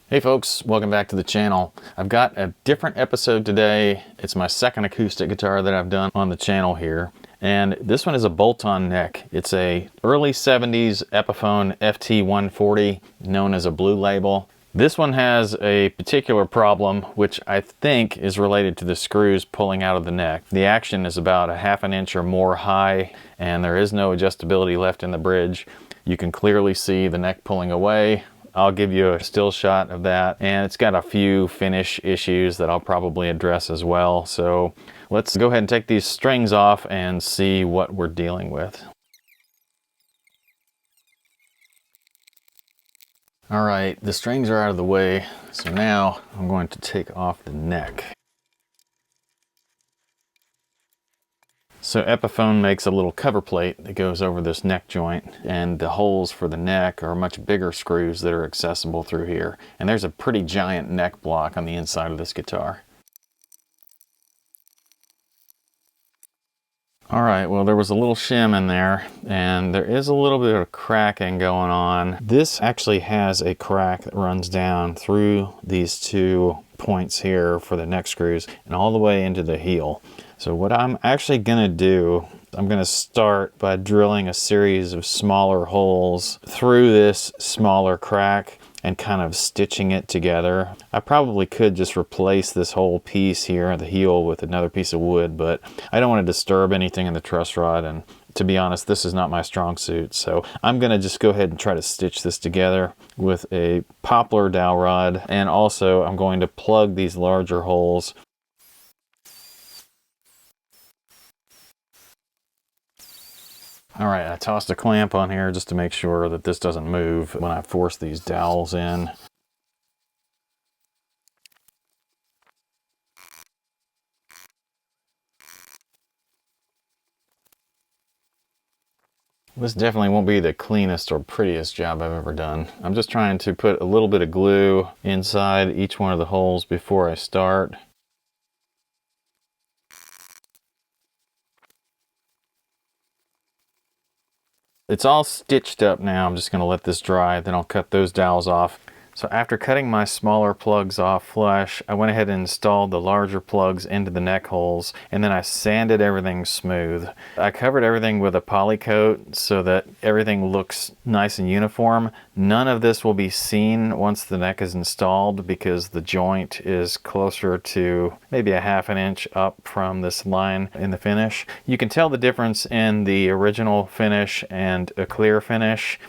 Hey folks, welcome back to the channel. I've got a different episode today. It's my second acoustic guitar that I've done on the channel here. And this one is a bolt-on neck. It's a early 70s Epiphone FT-140, known as a Blue Label. This one has a particular problem, which I think is related to the screws pulling out of the neck. The action is about a ½ inch or more high, and there is no adjustability left in the bridge. You can clearly see the neck pulling away. I'll give you a still shot of that, and it's got a few finish issues that I'll probably address as well. So let's go ahead and take these strings off and see what we're dealing with. All right, the strings are out of the way, so now I'm going to take off the neck. So Epiphone makes a little cover plate that goes over this neck joint, and the holes for the neck are much bigger screws that are accessible through here. And there's a pretty giant neck block on the inside of this guitar. All right, well, there was a little shim in there, and there is a little bit of cracking going on. This actually has a crack that runs down through these two points here for the neck screws and all the way into the heel. So what I'm actually gonna do, I'm gonna start by drilling a series of smaller holes through this smaller crack and kind of stitching it together. I probably could just replace this whole piece here at the heel with another piece of wood, but I don't want to disturb anything in the truss rod, and to be honest, this is not my strong suit. So I'm gonna just go ahead and try to stitch this together with a poplar dowel rod, and also I'm going to plug these larger holes. All right, I tossed a clamp on here just to make sure that this doesn't move when I force these dowels in. This definitely won't be the cleanest or prettiest job I've ever done. I'm just trying to put a little bit of glue inside each one of the holes before I start. It's all stitched up now. I'm just going to let this dry, then I'll cut those dowels off. So after cutting my smaller plugs off flush, I went ahead and installed the larger plugs into the neck holes, and then I sanded everything smooth. I covered everything with a poly coat so that everything looks nice and uniform. None of this will be seen once the neck is installed because the joint is closer to maybe a ½ inch up from this line in the finish. You can tell the difference in the original finish and a clear finish.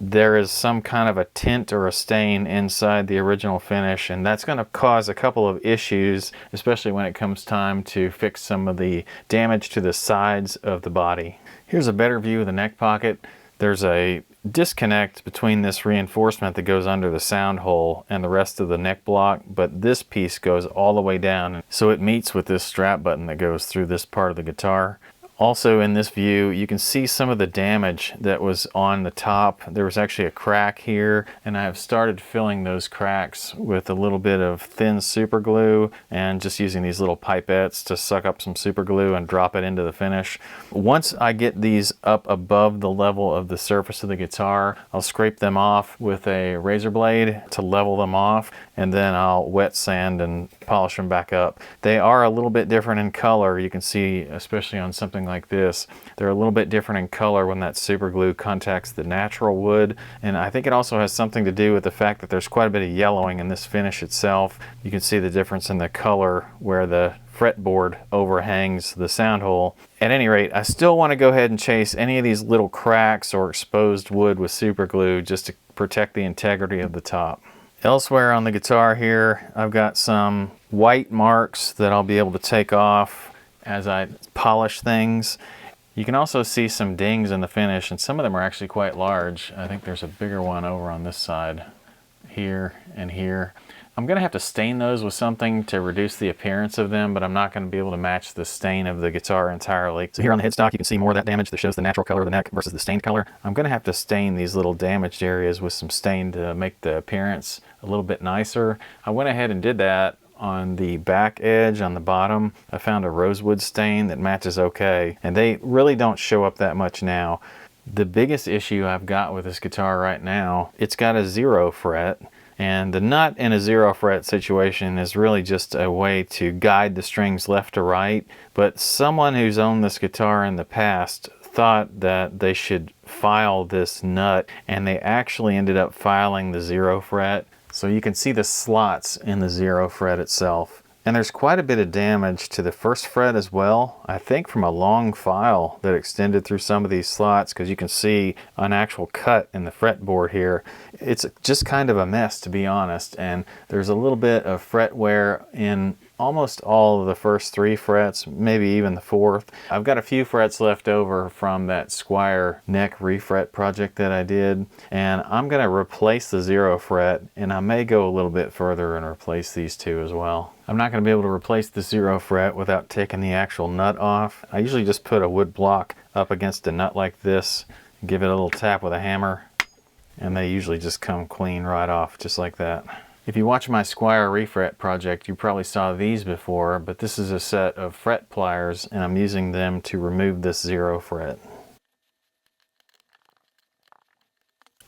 There is some kind of a tint or a stain inside the original finish, and that's going to cause a couple of issues, especially when it comes time to fix some of the damage to the sides of the body. Here's a better view of the neck pocket. There's a disconnect between this reinforcement that goes under the sound hole and the rest of the neck block, but this piece goes all the way down, so it meets with this strap button that goes through this part of the guitar. Also in this view, you can see some of the damage that was on the top. There was actually a crack here, and I have started filling those cracks with a little bit of thin super glue and just using these little pipettes to suck up some super glue and drop it into the finish. Once I get these up above the level of the surface of the guitar, I'll scrape them off with a razor blade to level them off, and then I'll wet sand and polish them back up. They are a little bit different in color. You can see, especially on something like this, they're a little bit different in color when that super glue contacts the natural wood, and I think it also has something to do with the fact that there's quite a bit of yellowing in this finish itself. You can see the difference in the color where the fretboard overhangs the sound hole. At any rate, I still want to go ahead and chase any of these little cracks or exposed wood with super glue just to protect the integrity of the top. Elsewhere on the guitar here, I've got some white marks that I'll be able to take off as I polish things. You can also see some dings in the finish, and some of them are actually quite large. I think there's a bigger one over on this side, here and here. I'm going to have to stain those with something to reduce the appearance of them, but I'm not going to be able to match the stain of the guitar entirely. So here on the headstock, you can see more of that damage that shows the natural color of the neck versus the stained color. I'm going to have to stain these little damaged areas with some stain to make the appearance a little bit nicer. I went ahead and did that on the back edge on the bottom. I found a rosewood stain that matches okay, and they really don't show up that much now. The biggest issue I've got with this guitar right now, it's got a 0 fret, And the nut in a 0 fret situation is really just a way to guide the strings left to right. But someone who's owned this guitar in the past thought that they should file this nut, and they actually ended up filing the 0 fret. So you can see the slots in the 0 fret itself. And there's quite a bit of damage to the 1st fret as well, I think from a long file that extended through some of these slots, because you can see an actual cut in the fretboard here. It's just kind of a mess, to be honest, and there's a little bit of fret wear in almost all of the first 3 frets, maybe even the 4th. I've got a few frets left over from that Squier neck refret project that I did, and I'm going to replace the 0 fret, and I may go a little bit further and replace these 2 as well. I'm not going to be able to replace the 0 fret without taking the actual nut off. I usually just put a wood block up against a nut like this, give it a little tap with a hammer, and they usually just come clean right off, just like that. If you watch my Squier refret project, you probably saw these before, but this is a set of fret pliers, and I'm using them to remove this 0 fret.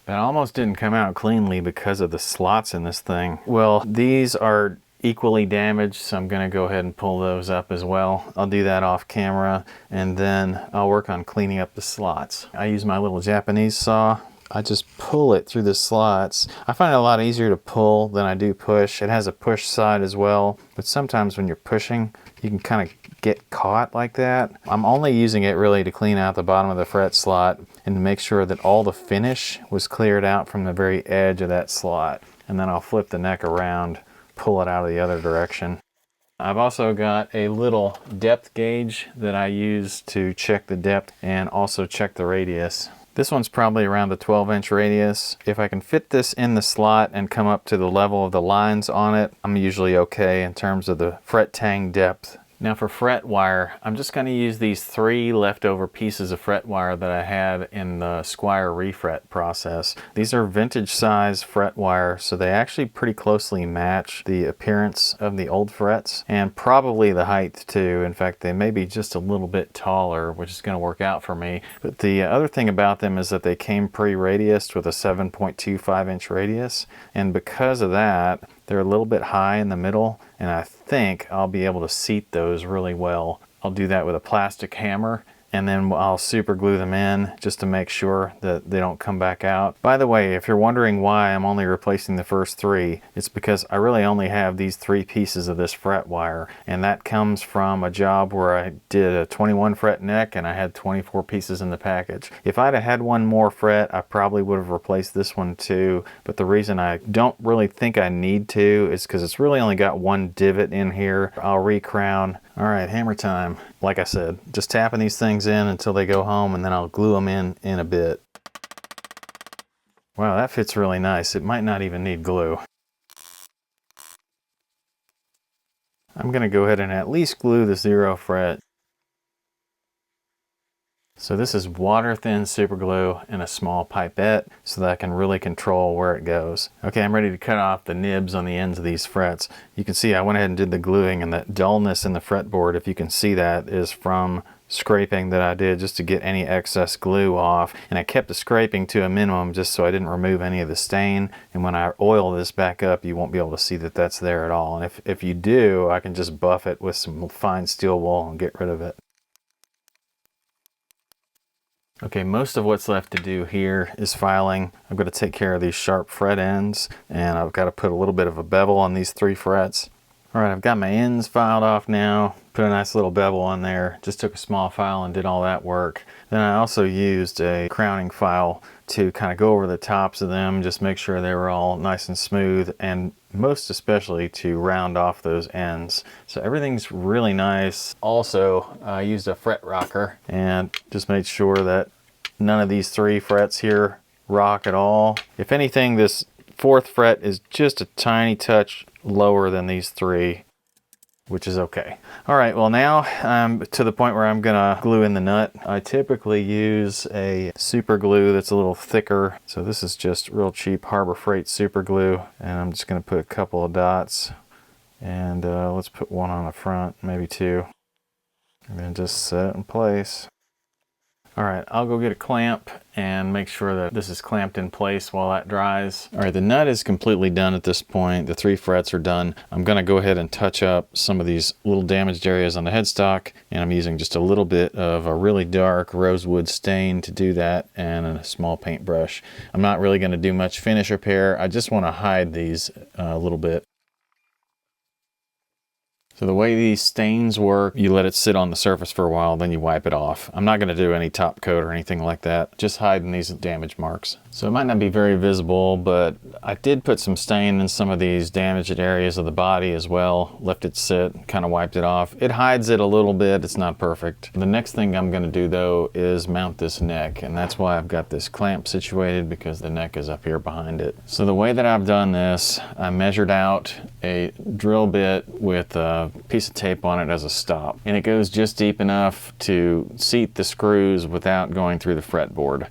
That almost didn't come out cleanly because of the slots in this thing. Well, these are equally damaged, so I'm going to go ahead and pull those up as well. I'll do that off camera, and then I'll work on cleaning up the slots. I use my little Japanese saw. I just pull it through the slots. I find it a lot easier to pull than I do push. It has a push side as well, but sometimes when you're pushing, you can kind of get caught like that. I'm only using it really to clean out the bottom of the fret slot and to make sure that all the finish was cleared out from the very edge of that slot. And then I'll flip the neck around, pull it out of the other direction. I've also got a little depth gauge that I use to check the depth and also check the radius. This one's probably around the 12-inch radius. If I can fit this in the slot and come up to the level of the lines on it, I'm usually okay in terms of the fret tang depth. Now for fret wire, I'm just going to use these 3 leftover pieces of fret wire that I had in the Squier refret process. These are vintage size fret wire, so they actually pretty closely match the appearance of the old frets, and probably the height too. In fact, they may be just a little bit taller, which is going to work out for me. But the other thing about them is that they came pre-radiused with a 7.25-inch radius, and because of that, they're a little bit high in the middle, and I think I'll be able to seat those really well. I'll do that with a plastic hammer, and then I'll super glue them in just to make sure that they don't come back out. By the way, if you're wondering why I'm only replacing the first 3, it's because I really only have these 3 pieces of this fret wire, and that comes from a job where I did a 21 fret neck and I had 24 pieces in the package. If I'd have had one more fret, I probably would have replaced this one too, but the reason I don't really think I need to is because it's really only got 1 divot in here. I'll recrown. All right, hammer time. Like I said, just tapping these things in until they go home, and then I'll glue them in a bit. Wow, that fits really nice. It might not even need glue. I'm going to go ahead and at least glue the 0 fret. So this is water thin super glue and a small pipette so that I can really control where it goes. Okay, I'm ready to cut off the nibs on the ends of these frets. You can see I went ahead and did the gluing, and that dullness in the fretboard, if you can see that, is from scraping that I did just to get any excess glue off. And I kept the scraping to a minimum just so I didn't remove any of the stain. And when I oil this back up, you won't be able to see that that's there at all. And if you do, I can just buff it with some fine steel wool and get rid of it. Okay, most of what's left to do here is filing. I'm going to take care of these sharp fret ends, and I've got to put a little bit of a bevel on these 3 frets. All right, I've got my ends filed off now. Put a nice little bevel on there. Just took a small file and did all that work. Then I also used a crowning file to kind of go over the tops of them, just make sure they were all nice and smooth, and most especially to round off those ends. So everything's really nice. Also, I used a fret rocker and just made sure that none of these 3 frets here rock at all. If anything, this 4th fret is just a tiny touch lower than these 3, which is okay. All right, well now I'm to the point where I'm gonna glue in the nut. I typically use a super glue that's a little thicker. So this is just real cheap Harbor Freight super glue, and I'm just gonna put a couple of dots, and let's put 1 on the front, maybe 2, and then just set it in place. All right, I'll go get a clamp and make sure that this is clamped in place while that dries. All right, the nut is completely done at this point. The 3 frets are done. I'm gonna go ahead and touch up some of these little damaged areas on the headstock, and I'm using just a little bit of a really dark rosewood stain to do that, and a small paintbrush. I'm not really gonna do much finish repair. I just wanna hide these a little bit. So the way these stains work, you let it sit on the surface for a while, then you wipe it off. I'm not gonna do any top coat or anything like that, just hiding these damage marks. So it might not be very visible, but I did put some stain in some of these damaged areas of the body as well. Left it sit, kind of wiped it off. It hides it a little bit, it's not perfect. The next thing I'm gonna do though is mount this neck, and that's why I've got this clamp situated, because the neck is up here behind it. So the way that I've done this, I measured out a drill bit with a piece of tape on it as a stop, and it goes just deep enough to seat the screws without going through the fretboard.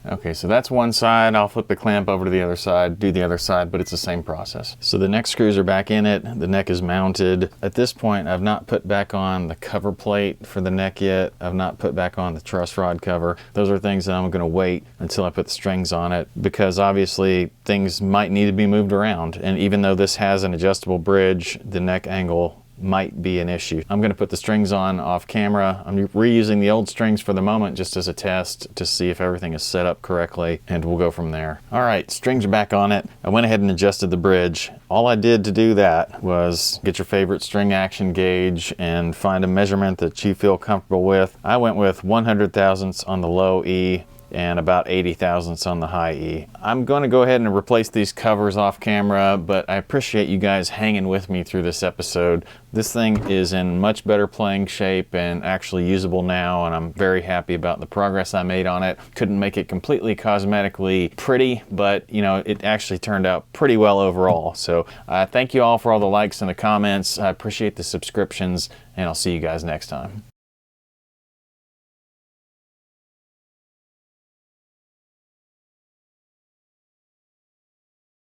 Okay, so that's one side. I'll flip the clamp over to the other side, do the other side, but it's the same process. So the neck screws are back in it, the neck is mounted. At this point, I've not put back on the cover plate for the neck yet. I've not put back on the truss rod cover. Those are things that I'm gonna wait until I put the strings on it, because obviously things might need to be moved around. And even though this has an adjustable bridge, the neck angle might be an issue. I'm going to put the strings on off camera. I'm reusing the old strings for the moment just as a test to see if everything is set up correctly, and we'll go from there. All right, strings are back on it. I went ahead and adjusted the bridge. All I did to do that was get your favorite string action gauge and find a measurement that you feel comfortable with. I went with 100 thousandths on the low E and about 80 thousandths on the high E. I'm going to go ahead and replace these covers off camera, but I appreciate you guys hanging with me through this episode. This thing is in much better playing shape and actually usable now, and I'm very happy about the progress I made on it. Couldn't make it completely cosmetically pretty, but you know, it actually turned out pretty well overall. So thank you all for all the likes and the comments. I appreciate the subscriptions, and I'll see you guys next time.